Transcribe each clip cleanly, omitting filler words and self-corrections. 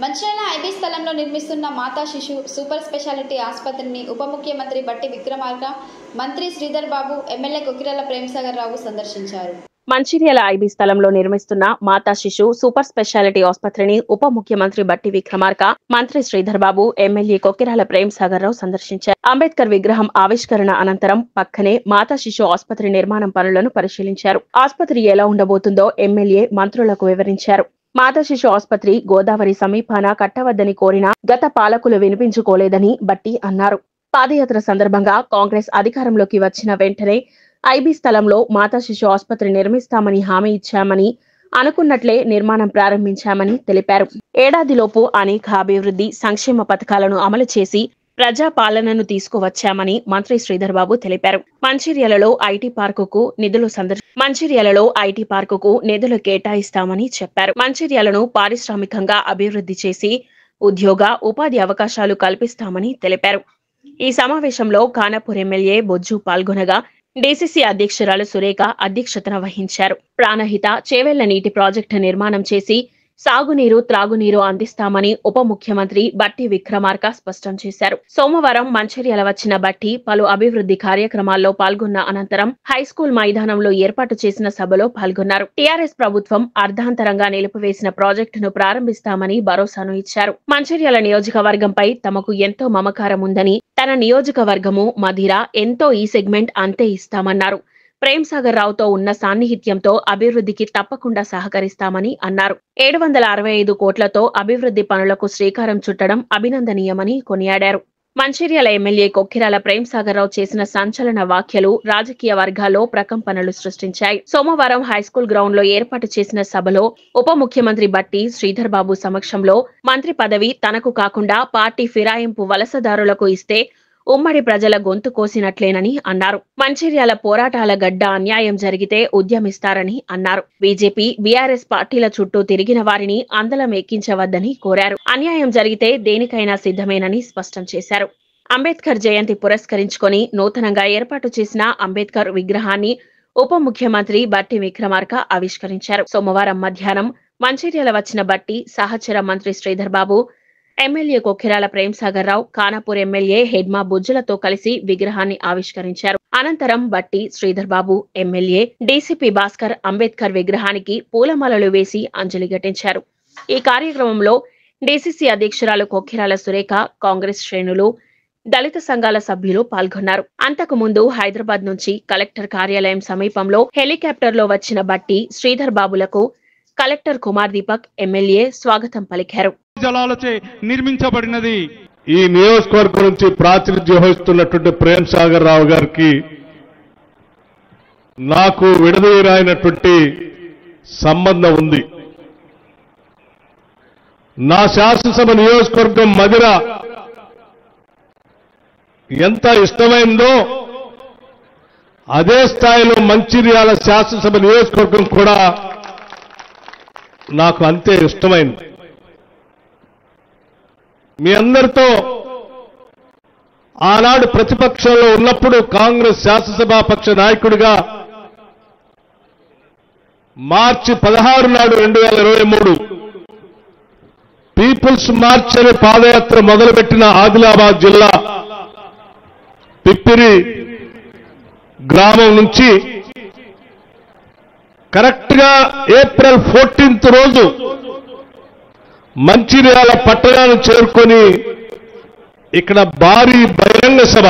Mancherial IB స్థలంలో నిర్మిస్తున్న మాతా శిశు సూపర్ స్పెషాలిటీ ఆసుపత్రిని ఉప ముఖ్యమంత్రి బట్టి విక్రమార్క, మంత్రి శ్రీధర్ బాబు, ఎమ్మెల్యే కొక్కిరాల ప్రేమసాగర్ రావు సందర్శించారు. మంచిర్యాల ఐబీ స్థలంలో నిర్మిస్తున్న మాతా శిశు సూపర్ స్పెషాలిటీ ఆసుపత్రిని ఉప ముఖ్యమంత్రి బట్టి విక్రమార్క, మంత్రి శ్రీధర్ బాబు, ఎమ్మెల్యే కొక్కిరాల ప్రేమసాగర్ రావు సందర్శించారు. అంబేద్కర్ విగ్రహం ఆవిష్కరణ అనంతరం పక్కనే మాతా శిశు ఆసుపత్రి నిర్మాణం పనులను పరిశీలించారు. ఆసుపత్రి ఎలా ఉండబోతుందో ఎమ్మెల్యే మంత్రులకు వివరించారు. మాతా శిశు ఆసుపత్రి గోదావరి సమీపాన కట్టవద్దని కోరినా గత పాలకులు వినిపించుకోలేదని బట్టి అన్నారు. పాదయాత్ర సందర్భంగా కాంగ్రెస్ అధికారంలోకి వచ్చిన వెంటనే ఐబీ స్థలంలో మాతా శిశు ఆసుపత్రి నిర్మిస్తామని హామీ ఇచ్చామని, అనుకున్నట్లే నిర్మాణం ప్రారంభించామని తెలిపారు. ఏడాదిలోపు అనేక అభివృద్ధి సంక్షేమ పథకాలను అమలు చేసి ప్రజా పాలనను తీసుకువచ్చామని మంత్రి శ్రీధర్ బాబు తెలిపారు. మంచిర్యాలలో ఐటీ పార్కుకు నిధులు కేటాయిస్తామని చెప్పారు. మంచిర్యాలను పారిశ్రామికంగా అభివృద్ధి చేసి ఉద్యోగ ఉపాధి అవకాశాలు కల్పిస్తామని తెలిపారు. ఈ సమావేశంలో ఖానాపూర్ ఎమ్మెల్యే బొజ్జు పాల్గొనగా డీసీసీ అధ్యక్షురాలు సురేఖ అధ్యక్షతన వహించారు. ప్రాణహిత చేవెళ్ల నీటి ప్రాజెక్టు నిర్మాణం చేసి సాగునీరు త్రాగునీరు అందిస్తామని ఉప ముఖ్యమంత్రి బట్టి విక్రమార్క స్పష్టం చేశారు. సోమవారం మంచిర్యాల వచ్చిన బట్టి పలు అభివృద్ధి కార్యక్రమాల్లో పాల్గొన్న అనంతరం హైస్కూల్ మైదానంలో ఏర్పాటు చేసిన సభలో పాల్గొన్నారు. టీఆర్ఎస్ ప్రభుత్వం అర్ధాంతరంగా నిలిపివేసిన ప్రాజెక్టును ప్రారంభిస్తామని భరోసాను ఇచ్చారు. మంచిర్యాల నియోజకవర్గంపై తమకు ఎంతో మమకారం ఉందని, తన నియోజకవర్గము మధిర ఎంతో ఈ సెగ్మెంట్ అంతే ఇస్తామన్నారు. ప్రేమసాగర్ రావుతో ఉన్న సాన్నిహిత్యంతో అభివృద్ధికి తప్పకుండా సహకరిస్తామని అన్నారు. 765 కోట్లతో అభివృద్ధి పనులకు శ్రీకారం చుట్టడం అభినందనీయమని కొనియాడారు. మంచిర్యాల ఎమ్మెల్యే కొక్కిరాల ప్రేమసాగర్ రావు చేసిన సంచలన వ్యాఖ్యలు రాజకీయ వర్గాల్లో ప్రకంపనలు సృష్టించాయి. సోమవారం హైస్కూల్ గ్రౌండ్ లో ఏర్పాటు చేసిన సభలో ఉప ముఖ్యమంత్రి బట్టి శ్రీధర్ బాబు సమక్షంలో మంత్రి పదవి తనకు కాకుండా పార్టీ ఫిరాయింపు వలసదారులకు ఇస్తే ఉమ్మడి ప్రజల గొంతు కోసినట్లేనని అన్నారు. మంచిర్యాల పోరాటాల గడ్డ అన్యాయం జరిగితే ఉద్యమిస్తారని అన్నారు. బీజేపీ బీఆర్ఎస్ పార్టీల చుట్టూ తిరిగిన వారిని అందలం ఎక్కించవద్దని కోరారు. అన్యాయం జరిగితే దేనికైనా సిద్ధమేనని స్పష్టం చేశారు. అంబేద్కర్ జయంతి పురస్కరించుకొని నూతనంగా ఏర్పాటు చేసిన అంబేద్కర్ విగ్రహాన్ని ఉప ముఖ్యమంత్రి బట్టి విక్రమార్క ఆవిష్కరించారు. సోమవారం మధ్యాహ్నం మంచిర్యాల వచ్చిన బట్టి సహచర మంత్రి శ్రీధర్ బాబు, ఎమ్మెల్యే కొక్కిరాల ప్రేమసాగర్ రావు, ఖానాపూర్ ఎమ్మెల్యే హెడ్మా బుజ్జులతో కలిసి విగ్రహాన్ని ఆవిష్కరించారు. అనంతరం బట్టి శ్రీధర్ బాబు, ఎమ్మెల్యే డీసీపీ భాస్కర్ అంబేద్కర్ విగ్రహానికి పూలమాలలు వేసి అంజలి ఘటించారు. ఈ కార్యక్రమంలో డీసీసీ అధ్యక్షురాలు కొక్కిరాల సురేఖ, కాంగ్రెస్ శ్రేణులు, దళిత సంఘాల సభ్యులు పాల్గొన్నారు. అంతకు ముందు హైదరాబాద్ నుంచి కలెక్టర్ కార్యాలయం సమీపంలో హెలికాప్టర్లో వచ్చిన బట్టి శ్రీధర్ బాబులకు కలెక్టర్ కుమార్ దీపక్, ఎమ్మెల్యే స్వాగతం పలికారు. జలాలచే నిర్మించబడినది. ఈ నియోజకవర్గం నుంచి ప్రాతినిధ్యం వహిస్తున్నటువంటి ప్రేమసాగర్ రావు గారికి నాకు విడదీయరాయినటువంటి సంబంధం ఉంది. నా శాసనసభ నియోజకవర్గం మధిర ఎంత ఇష్టమైందో అదే స్థాయిలో మంచిర్యాల శాసనసభ నియోజకవర్గం కూడా నాకు అంతే ఇష్టమైంది. మీ అందరితో ఆనాడు ప్రతిపక్షంలో ఉన్నప్పుడు కాంగ్రెస్ శాసనసభాపక్ష నాయకుడిగా మార్చి 16 నాడు 2023 పీపుల్స్ మార్చ్ అనే పాదయాత్ర మొదలుపెట్టిన ఆదిలాబాద్ జిల్లా పిప్పిరి గ్రామం నుంచి కరెక్ట్ గా ఏప్రిల్ 14th రోజు మంచిర్యాల పట్టణాన్ని చేరుకొని ఇక్కడ భారీ బహిరంగ సభ,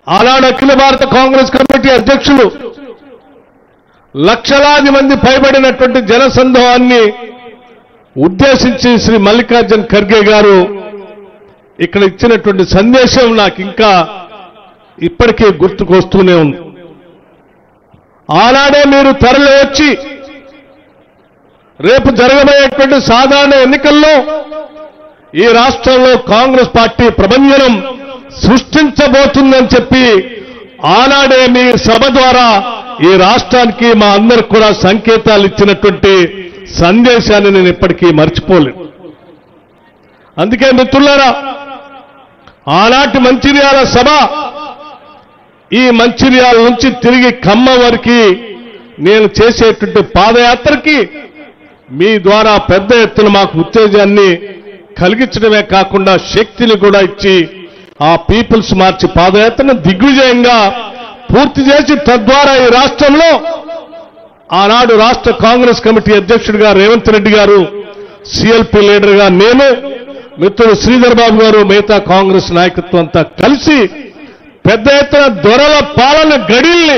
ఆనాడు అఖిల భారత కాంగ్రెస్ కమిటీ అధ్యక్షులు లక్షలాది మంది పైబడినటువంటి జనసందోహాన్ని ఉద్దేశించి శ్రీ మల్లికార్జున్ ఖర్గే గారు ఇక్కడ ఇచ్చినటువంటి సందేశం నాకు ఇంకా ఇప్పటికీ గుర్తుకొస్తూనే ఉంది. ఆనాడే మీరు తరలి వచ్చి రేపు జరగబోయేటువంటి సాధారణ ఎన్నికల్లో ఈ రాష్ట్రంలో కాంగ్రెస్ పార్టీ ప్రభంజనం సృష్టించబోతుందని చెప్పి ఆనాడే మీ సభ ద్వారా ఈ రాష్ట్రానికి మా అందరికి కూడా సంకేతాలు ఇచ్చినటువంటి సందేశాన్ని నేను ఇప్పటికీ మర్చిపోలేను. అందుకే మిత్రులారా, ఆనాటి మంచిర్యాల సభ ఈ మంచిర్యాల నుంచి తిరిగి ఖమ్మం వరకు నేను చేసేటువంటి పాదయాత్రకి మీ ద్వారా పెద్ద ఎత్తున మాకు ఉత్తేజాన్ని కలిగించడమే కాకుండా శక్తిని కూడా ఇచ్చి ఆ పీపుల్స్ మార్చి పాదయాత్రను దిగ్విజయంగా పూర్తి చేసి తద్వారా ఈ రాష్ట్రంలో ఆనాడు రాష్ట్ర కాంగ్రెస్ కమిటీ అధ్యక్షుడిగా రేవంత్ రెడ్డి గారు, సిఎల్పి లీడర్గా నేను, మిత్రుడు శ్రీధర్ బాబు గారు, మిగతా కాంగ్రెస్ నాయకత్వం అంతా కలిసి పెద్ద ఎత్తున దొరల పాలన గడిల్ని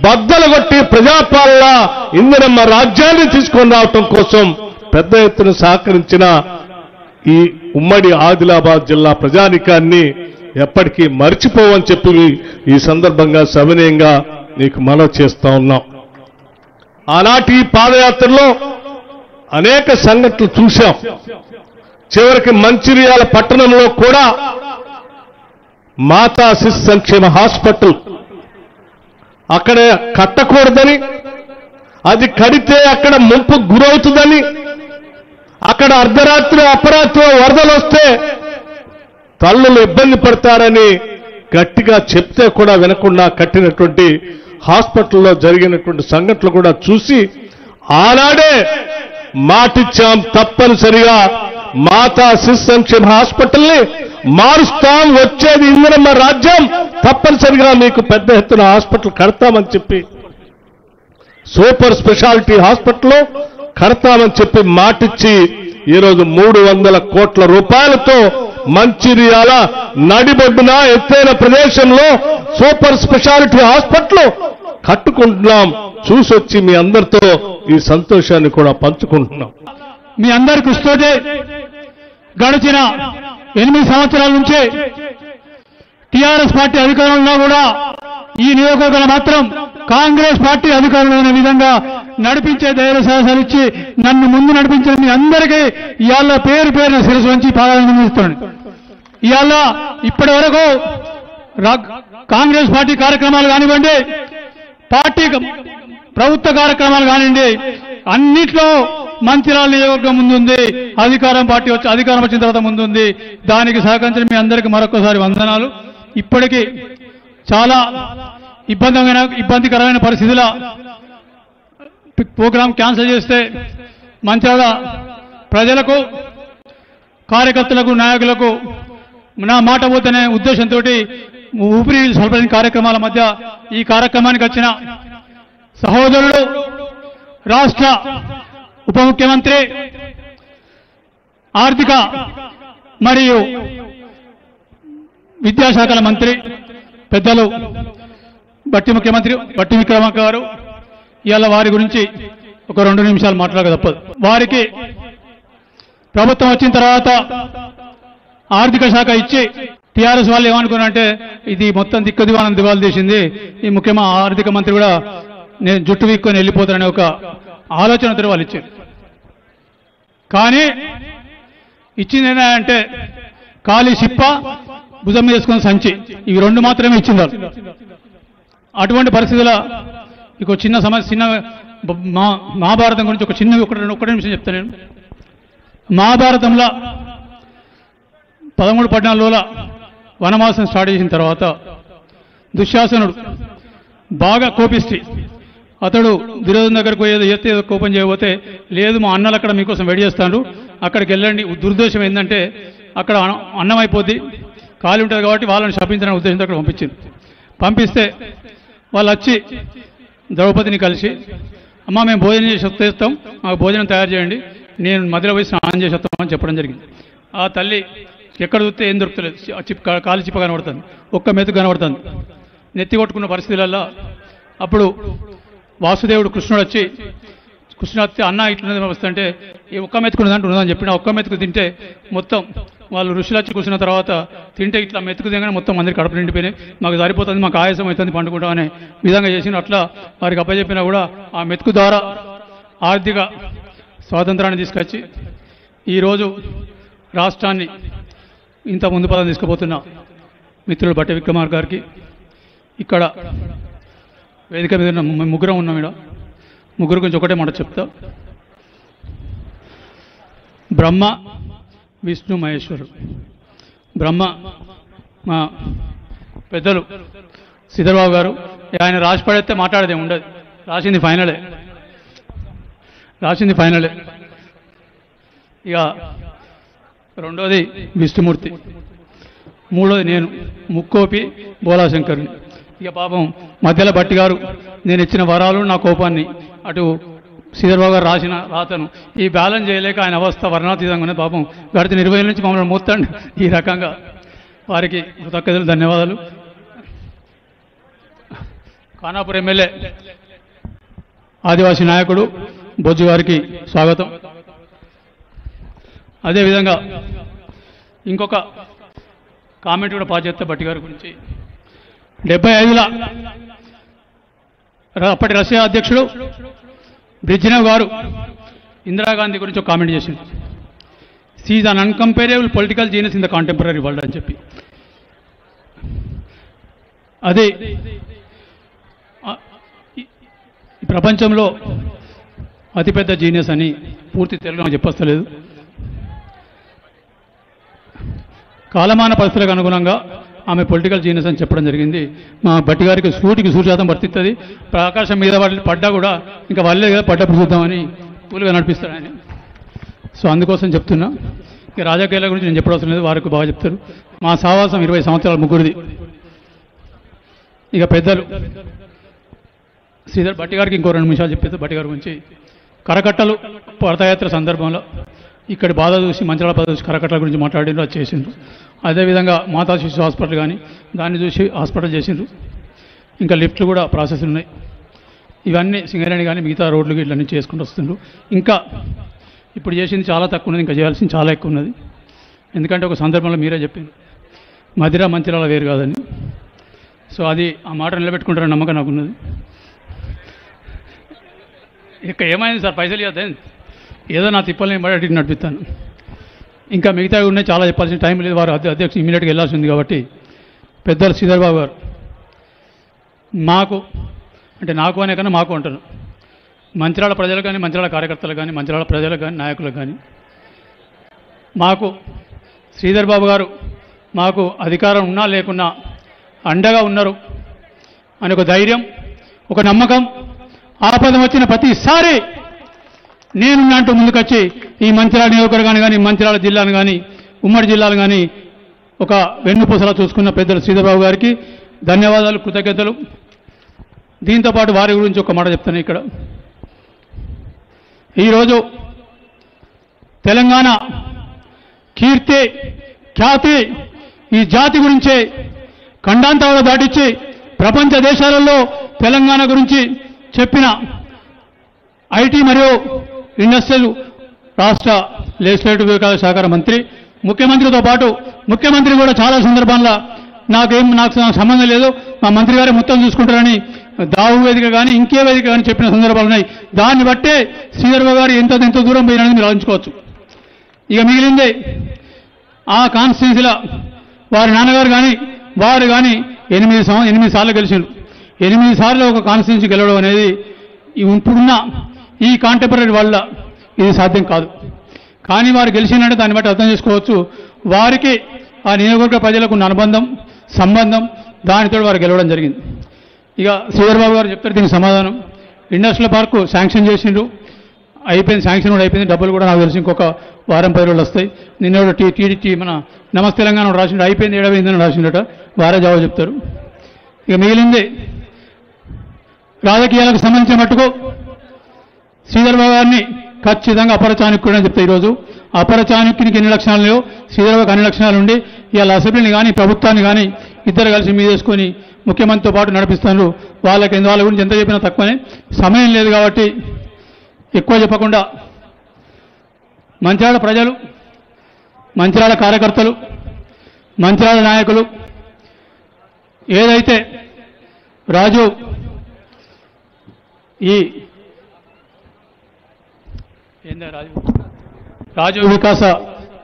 బద్దలు కొట్టి ప్రజాపాలన ఇందిరమ్మ రాజ్యాన్ని తీసుకొని రావటం కోసం పెద్ద ఎత్తున సహకరించిన ఈ ఉమ్మడి ఆదిలాబాద్ జిల్లా ప్రజానికాన్ని ఎప్పటికీ మర్చిపోవని చెప్పి ఈ సందర్భంగా సవినయంగా నీకు మనవి చేస్తా ఉన్నాం. ఆనాటి ఈ పాదయాత్రలో అనేక సంఘటనలు చూశాం. చివరికి మంచిర్యాల పట్టణంలో కూడా మాతా శిశు సంక్షేమ హాస్పిటల్ అక్కడ కట్టకూడదని, అది కడితే అక్కడ ముంపు గురవుతుందని, అక్కడ అర్ధరాత్రి అపరాత్రి వరదలు వస్తే తల్లులు ఇబ్బంది పడతారని గట్టిగా చెప్తే కూడా వినకుండా కట్టినటువంటి హాస్పిటల్లో జరిగినటువంటి సంఘటనలు కూడా చూసి ఆనాడే మాటిచ్చాం, తప్పనిసరిగా మాతా శిశు సంక్షేమ హాస్పిటల్ని మారుస్తాం, వచ్చేది ఇందిరమ్మ రాజ్యం, తప్పనిసరిగా మీకు పెద్ద ఎత్తున హాస్పిటల్ కడతామని చెప్పి, సూపర్ స్పెషాలిటీ హాస్పిటల్ కడతామని చెప్పి మాటిచ్చి ఈరోజు 300 కోట్ల రూపాయలతో మంచిర్యాల నడిబొడ్డున ఎత్తైన ప్రదేశంలో సూపర్ స్పెషాలిటీ హాస్పిటల్ కట్టుకుంటున్నాం. చూసొచ్చి మీ అందరితో ఈ సంతోషాన్ని కూడా పంచుకుంటున్నాం. మీ అందరి కృషితోటే గడిచిన 8 సంవత్సరాల నుంచి టీఆర్ఎస్ పార్టీ అధికారంలో కూడా ఈ నియోజకవర్గంలో మాత్రం కాంగ్రెస్ పార్టీ అధికారంలో ఉన్న విధంగా నడిపించే ధైర్య సాహసాలు ఇచ్చి నన్ను ముందు నడిపించిన మీ అందరికీ ఇవాళ పేరు పేరున శిరస్సు వంచి పాదాభివందనిస్తున్నాను. ఇవాళ ఇప్పటి వరకు కాంగ్రెస్ పార్టీ కార్యక్రమాలు కానివ్వండి, పార్టీ ప్రభుత్వ కార్యక్రమాలు కానివ్వండి, అన్నిట్లో మంచిర్యాల నియోజకవర్గం ముందుంది. అధికారం వచ్చిన తర్వాత ముందుంది. దానికి సహకరించిన మీ అందరికీ మరొకసారి వందనాలు. ఇప్పటికీ చాలా ఇబ్బందికరమైన పరిస్థితుల ప్రోగ్రాం క్యాన్సిల్ చేస్తే మంచిర్యాల ప్రజలకు, కార్యకర్తలకు, నాయకులకు నా మాట పోతేనే ఉద్దేశంతో ఊపిరి సల్పని కార్యక్రమాల మధ్య ఈ కార్యక్రమానికి వచ్చిన సహోదరుడు, రాష్ట్ర ఉప ముఖ్యమంత్రి, ఆర్థిక మరియు విద్యాశాఖల మంత్రి పెద్దలు బట్టి విక్రమార్క గారు, ఇవాళ వారి గురించి ఒక 2 నిమిషాలు మాట్లాడక తప్పదు. వారికి ప్రభుత్వం వచ్చిన తర్వాత ఆర్థిక శాఖ ఇచ్చి టీఆర్ఎస్ వాళ్ళు ఏమనుకున్నారంటే ఇది మొత్తం దివాళం చేసింది, ఈ ముఖ్యమైన ఆర్థిక మంత్రి కూడా నేను జుట్టు వీక్కొని వెళ్ళిపోతాననే ఒక ఆలోచనతో వాళ్ళు ఇచ్చారు. కానీ ఇచ్చింది ఏంటంటే ఖాళీ చిప్ప, భుజం వేసుకున్న సంచి, ఇవి 2 మాత్రమే ఇచ్చింది వాళ్ళు. అటువంటి పరిస్థితుల ఒక చిన్న సమస్య, చిన్న మహాభారతం గురించి ఒక చిన్న ఒకటి నిమిషం చెప్తాను నేను. మహాభారతంలో 13-14 రోజుల వనవాసం స్టార్ట్ చేసిన తర్వాత దుశ్శాసనుడు బాగా కోపిస్తే అతడు దుర్యోధన దగ్గరకు ఏదో కోపం చేయబోతే, లేదు మా అన్నలు అక్కడ మీకోసం వెయిట్ చేస్తాను, అక్కడికి వెళ్ళండి. దుర్దోషం ఏంటంటే అక్కడ అన్నం అయిపోద్ది, ఖాళీ ఉంటుంది కాబట్టి వాళ్ళని శపించాలనే ఉద్దేశంతో అక్కడ పంపిస్తే వాళ్ళు వచ్చి ద్రౌపదిని కలిసి, అమ్మ మేము భోజనం చేసి వస్తాం, మాకు భోజనం తయారు చేయండి, నేను మధ్యలో పోయి స్నానం చేసి వస్తామని చెప్పడం జరిగింది. ఆ తల్లి ఎక్కడ చూస్తే ఏం దొరుకుతలేదు, కాలి చిప్ప కనబడుతుంది, ఒక్క మెతుకు కనబడుతుంది. నెత్తి కొట్టుకున్న పరిస్థితులలో అప్పుడు వాసుదేవుడు కృష్ణుడు వచ్చి అన్న ఇట్లా వస్తుంటే ఈ ఒక్క మెతుకున్నదంటే ఉన్నదని చెప్పిన ఒక్క మెతుకు తింటే మొత్తం వాళ్ళు ఋషులు వచ్చి కూర్చున్న తర్వాత తింటే ఇట్లా మెతుకు దిగానే మొత్తం అందరికి కడుపు నిండిపోయినాయి, మాకు సరిపోతుంది, మాకు ఆయాసం అవుతుంది, పండుకుంటాం అనే విధంగా చేసిన. అట్లా వారికి అప్పచెప్పినా కూడా ఆ మెతుకు ద్వారా ఆర్థిక స్వాతంత్రాన్ని తీసుకొచ్చి ఈరోజు రాష్ట్రాన్ని ఇంత ముందు పదం తీసుకుపోతున్న మిత్రులు బట్టి విక్రమార్క గారికి, ఇక్కడ వేదిక మీద ముగ్గురం ఉన్నాం. ఇక్కడ ముగ్గురు గురించి ఒకటే మాట చెప్తా. బ్రహ్మ, విష్ణు, మహేశ్వరు. బ్రహ్మ మా పెద్దలు శ్రీధర్బాబు గారు, ఆయన రాసి పడేస్తే మాట్లాడేదే ఉండదు, రాసింది ఫైనలే. ఇక రెండోది విష్ణుమూర్తి, మూడోది నేను ముక్కోపి బోలాశంకర్ని. ఇక పాపం మధ్యలో బట్టి గారు నేను ఇచ్చిన వరాలు నా కోపాన్ని అటు శ్రీధర్బాబు గారు రాసిన రాతను ఈ బ్యాలెన్స్ చేయలేక ఆయన అవస్థ వర్ణాతీతంగానే పాపం గడిచిన 20 ఏళ్ళ నుంచి మమ్మల్ని మూత్తండి. ఈ రకంగా వారికి కృతజ్ఞతలు, ధన్యవాదాలు. ఖానాపూర్ ఎమ్మెల్యే ఆదివాసీ నాయకుడు బొజ్జు గారికి స్వాగతం. అదేవిధంగా ఇంకొక కామెంట్ కూడా పాస్ చేస్తే బట్టి గారి గురించి 75ల అప్పటి రష్యా అధ్యక్షుడు బ్రిజ్నెవ్ గారు ఇందిరాగాంధీ గురించి ఒక కామెంట్ చేసింది. She an uncomparable political genius in the contemporary world అని చెప్పి. అదే ఈ ప్రపంచంలో అతిపెద్ద జీనియస్ అని పూర్తి తెలుగు నాకు చెప్పస్తలేదు. కాలమాన పరిస్థితులకు అనుగుణంగా ఆమె పొలిటికల్ జీనియస్ అని చెప్పడం జరిగింది. మా బట్టి గారికి సూటికి 100% వర్తిస్తుంది. ఆకాశం మీద పడ్డా కూడా ఇంకా వాళ్ళే కదా పడ్డప్పుడు చూద్దామని కూలుగా నడిపిస్తాడు ఆయన. సో అందుకోసం చెప్తున్నా. ఇక రాజకీయాల గురించి నేను చెప్పడం అవసరం లేదు, వారికి బాగా చెప్తారు. మా సావాసం 20 సంవత్సరాల ముగ్గురిది. ఇక పెద్దలు శ్రీధర్ బట్టి గారికి ఇంకో 2 నిమిషాలు చెప్పేది. బట్టి గారి గురించి కరకట్టలు పదయాత్ర సందర్భంలో ఇక్కడ బాధ చూసి మంచిర్యాల బాధ చూసి కరకట్టల గురించి మాట్లాడిండ్రు, అది చేసిండ్రు. అదేవిధంగా మాతా శిశు హాస్పిటల్ కానీ దాన్ని చూసి హాస్పిటల్ చేసిండ్రు. ఇంకా లిఫ్ట్లు కూడా ప్రాసెస్ ఉన్నాయి. ఇవన్నీ సింగరేణి కానీ మిగతా రోడ్లు ఇట్లన్నీ చేసుకుంటూ వస్తుండ్రు. ఇంకా ఇప్పుడు చేసింది చాలా తక్కువ ఉన్నది, ఇంకా చేయాల్సింది చాలా ఎక్కువ ఉన్నది. ఎందుకంటే ఒక సందర్భంలో మీరే చెప్పింది మధిర మంచిర్యాల వేరు కాదని. సో అది ఆ మాట నిలబెట్టుకుంటారని నమ్మకం నాకున్నది. ఇక ఏమైంది సార్, పైసలు ఇవ్వద్దు, ఏదో నా తిప్పల్ని బట్టి నడిపిస్తాను. ఇంకా మిగతావి ఉన్నాయి, చాలా చెప్పాల్సిన టైం లేదు. వారు అధ్యక్షుడు ఇమీడియట్గా వెళ్ళాల్సి ఉంది. కాబట్టి పెద్దలు శ్రీధర్బాబు గారు మాకు అంటే నాకు అనే కన్నా మాకు అంటాను, మంచిర్యాల ప్రజలు కానీ మంచిర్యాల కార్యకర్తలు కానీ మంచిర్యాల ప్రజలకు కానీ నాయకులకు కానీ మాకు శ్రీధర్బాబు గారు మాకు అధికారం ఉన్నా లేకున్నా అండగా ఉన్నారు అని ఒక ధైర్యం, ఒక నమ్మకం. ఆపద వచ్చిన ప్రతిసారి నేనున్నట్టు ముందుకొచ్చి ఈ మంచిర్యాల నియోజకవర్గాన్ని కానీ మంచిర్యాల జిల్లాను కానీ ఉమ్మడి జిల్లాను కానీ ఒక వెన్నుపూసలా చూసుకున్న పెద్దలు శ్రీధర్బాబు గారికి ధన్యవాదాలు, కృతజ్ఞతలు. దీంతోపాటు వారి గురించి ఒక మాట చెప్తాను. ఇక్కడ ఈరోజు తెలంగాణ కీర్తి ఖ్యాతి ఈ జాతి గురించే ఖండాంతరాలు దాటించి ప్రపంచ దేశాలలో తెలంగాణ గురించి చెప్పిన ఐటీ మరియు ఇండస్ట్రియల్ రాష్ట్ర లెజిస్లేటివ్ వికాస శాఖ మంత్రి, ముఖ్యమంత్రితో పాటు ముఖ్యమంత్రి కూడా చాలా సందర్భాల్లో నాకు సంబంధం లేదు, మా మంత్రి గారే మొత్తం చూసుకుంటారని దావు వేదిక కానీ ఇంకే వేదిక కానీ చెప్పిన సందర్భాలు ఉన్నాయి. దాన్ని బట్టే శ్రీధర్బాబు గారు ఎంత దూరం పోయినని మీరు ఆలోచించుకోవచ్చు. ఇక మిగిలిందే ఆ కాన్స్టిట్యున్సీలో వారి నాన్నగారు కానీ వారు కానీ 8 సార్లు గెలిచారు. 8 సార్లు ఒక కాన్స్టిట్యున్సీ గెలవడం అనేది ఇప్పుడున్న ఈ కాంటెంపరీ వల్ల ఇది సాధ్యం కాదు. కానీ వారు గెలిచినంటే దాన్ని బట్టి అర్థం చేసుకోవచ్చు వారికి ఆ నియోజకవర్గ ప్రజలకు ఉన్న అనుబంధం సంబంధం, దానితో వారు గెలవడం జరిగింది. ఇక శ్రీధర్బాబు గారు చెప్తారు దీనికి సమాధానం. ఇండస్ట్రియల్ పార్కు శాంక్షన్ చేసిండ్రు, అయిపోయింది, శాంక్షన్ కూడా అయిపోయింది. డబ్బులు కూడా నాకు తెలిసి ఇంకొక వారం 10 రోజులు వస్తాయి. నిన్న టీడీటీ మన నమస్తే తెలంగాణ రాసిండు, అయిపోయింది 7 రాసిండట, వారే జవాబు చెప్తారు. ఇక మిగిలింది రాజకీయాలకు సంబంధించిన మట్టుకు శ్రీధర్బాబు గారిని ఖచ్చితంగా అపర చాణక్యుడు అని చెప్తే ఈరోజు అపర చాణక్యునికి ఎన్ని లక్షణాలు లేవు, శ్రీధర్బాబుకి అన్ని లక్షణాలు ఉండి ఇవాళ అసెంబ్లీని కానీ ప్రభుత్వాన్ని కానీ ఇద్దరు కలిసి మీదేసుకొని ముఖ్యమంత్రితో పాటు నడిపిస్తున్నారు. వాళ్ళ గురించి ఎంత చెప్పినా తక్కువనే, సమయం లేదు కాబట్టి ఎక్కువ చెప్పకుండా మంచిర్యాల ప్రజలు, మంచిర్యాల కార్యకర్తలు, మంచిర్యాల నాయకులు ఏదైతే రాజు వికాస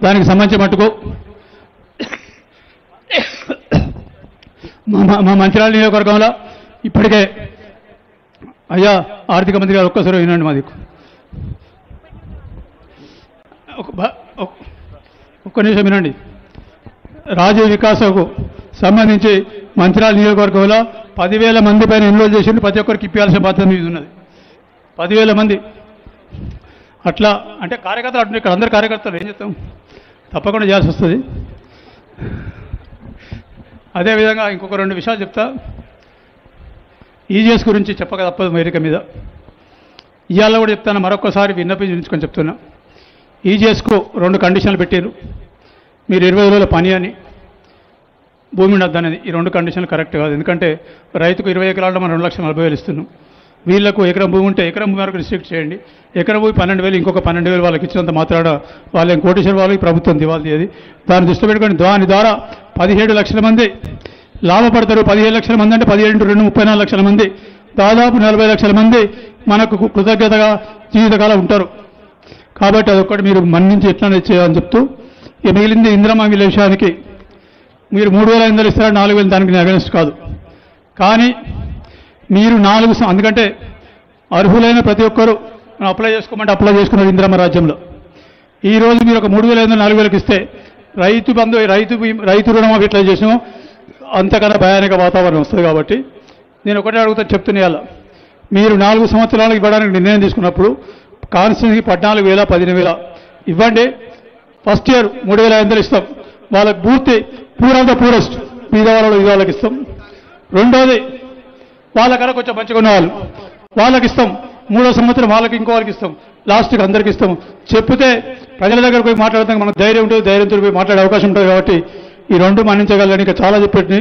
దానికి సంబంధించి మట్టుకు మా మంచిర్యాల నియోజకవర్గంలో ఇప్పటికే అయ్యా ఆర్థిక మంత్రి గారు ఒక్కసారి వినండి. మాది ఒక్క నిమిషం వినండి. రాజీవ్ వికాసకు సంబంధించి మంచిర్యాల నియోజకవర్గంలో 10,000 మంది పైన ఎన్రోల్ చేసిండు. ప్రతి ఒక్కరికి ఇప్పాల్సిన బాధ్యత మీద ఉన్నది. 10,000 మంది. అట్లా అంటే కార్యకర్తలు అంటున్నారు, ఇక్కడ అందరు కార్యకర్తలు ఏం చేస్తాం, తప్పకుండా చేయాల్సి వస్తుంది. అదేవిధంగా ఇంకొక 2 విషయాలు చెప్తా. ఈజీఎస్ గురించి చెప్పక తప్పదు వేదిక మీద. ఇవాళ కూడా చెప్తాను, మరొకసారి విన్నపించుకొని చెప్తున్నా. ఈజీఎస్కు 2 కండిషన్లు పెట్టారు. మీరు 20 రోజుల పని అని, భూమి ఉండద్దనేది. ఈ 2 కండిషన్లు కరెక్ట్ కాదు. ఎందుకంటే రైతుకు 20 ఎకరాల్లో మనం 2,40,000 ఇస్తున్నాం. వీళ్లకు ఎకరం భూమి ఉంటే ఎకరం భూమి వరకు రిస్ట్రిక్ట్ చేయండి. ఎకరం భూమి 12,000, ఇంకొక 12,000 వాళ్ళకి ఇచ్చినంత మాత్రాన వాళ్ళేం కోటేశ్వర వాళ్ళకి ప్రభుత్వం దివాళీ అది. దాన్ని దృష్టి పెట్టుకొని దాని ద్వారా 17 లక్షల మంది లాభపడతారు. 17 లక్షల మంది అంటే 17 × 2 34 లక్షల మంది, దాదాపు 40 లక్షల మంది మనకు కృతజ్ఞతగా జీవితకాలం ఉంటారు. కాబట్టి అదొక్కటి మీరు మన్నించి ఎట్లా చేయాలని చెప్తూ, ఇక మిగిలింది ఇందిరమ్మ ఇళ్ళ విషయానికి మీరు 3,500 ఇస్తారా 4,000, దానికి అగెన్స్ట్ కాదు. కానీ మీరు 4 ఎందుకంటే అర్హులైన ప్రతి ఒక్కరూ అప్లై చేసుకోమంటే అప్లై చేసుకున్నారు ఇందిరమ్మ రాజ్యంలో. ఈరోజు మీరు ఒక 3,500 4,000కి ఇస్తే రైతు బంధు రైతు రుణమాఫీ ఎట్లా చేసినామో అంతకన్నా భయానక వాతావరణం వస్తుంది. కాబట్టి నేను ఒకటే అడుగుతా చెప్తున్నా, మీరు 4 సంవత్సరాలకు ఇవ్వడానికి నిర్ణయం తీసుకున్నప్పుడు కాన్స్టిట్యూన్సీకి 14,000 15,000 ఇవ్వండి. ఫస్ట్ ఇయర్ 3,500 ఇస్తాం, వాళ్ళకి పూర్తి పూరంతా పూరెస్ట్ పేదవాళ్ళు ఇది వాళ్ళకి ఇస్తాం. రెండోది వాళ్ళకన్నా కొంచెం మంచిగా ఉన్న వాళ్ళకి ఇస్తాం. 3వ సంవత్సరం వాళ్ళకి ఇంకో వాళ్ళకి ఇస్తాం, లాస్ట్కి అందరికి ఇస్తాం. చెప్తే ప్రజల దగ్గర పోయి మాట్లాడతాం, మనకు ధైర్యం ఉంటుంది, ధైర్యంతో పోయి మాట్లాడే అవకాశం ఉంటుంది. కాబట్టి ఈ 2 మన్నించగలని ఇంకా చాలా చెప్పేటిని